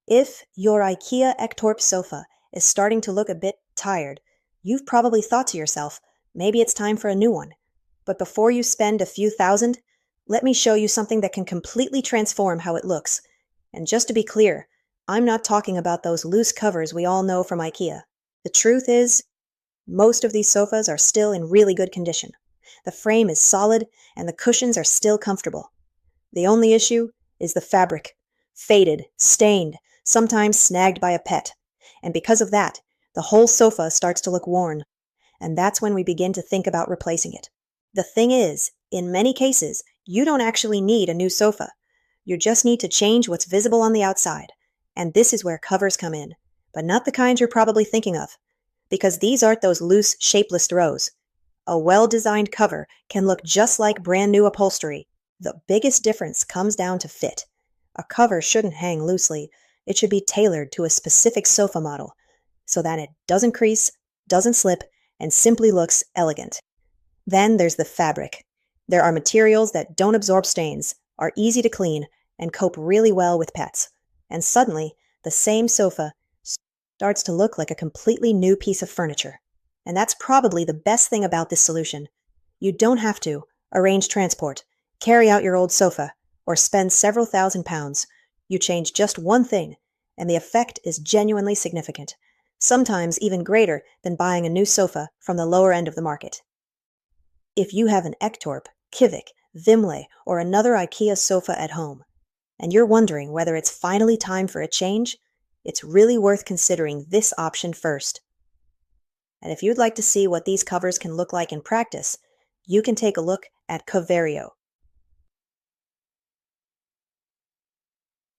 If your IKEA Ektorp sofa is starting to look a bit tired, you've probably thought to yourself, maybe it's time for a new one. But before you spend a few thousand, let me show you something that can completely transform how it looks. And just to be clear, I'm not talking about those loose covers we all know from IKEA. The truth is, most of these sofas are still in really good condition. The frame is solid and the cushions are still comfortable. The only issue is the fabric. Faded, stained, sometimes snagged by a pet. And because of that, the whole sofa starts to look worn. And that's when we begin to think about replacing it. The thing is, in many cases, you don't actually need a new sofa. You just need to change what's visible on the outside. And this is where covers come in, but not the kind you're probably thinking of. Because these aren't those loose, shapeless throws. A well-designed cover can look just like brand new upholstery. The biggest difference comes down to fit. A cover shouldn't hang loosely. It should be tailored to a specific sofa model, so that it doesn't crease, doesn't slip, and simply looks elegant. Then there's the fabric. There are materials that don't absorb stains, are easy to clean, and cope really well with pets. And suddenly, the same sofa starts to look like a completely new piece of furniture. And that's probably the best thing about this solution. You don't have to arrange transport, carry out your old sofa, or spend several £1,000s. You change just one thing, and the effect is genuinely significant, sometimes even greater than buying a new sofa from the lower end of the market. If you have an Ektorp, Kivik, Vimle, or another IKEA sofa at home, and you're wondering whether it's finally time for a change, it's really worth considering this option first. And if you'd like to see what these covers can look like in practice, you can take a look at Covereo.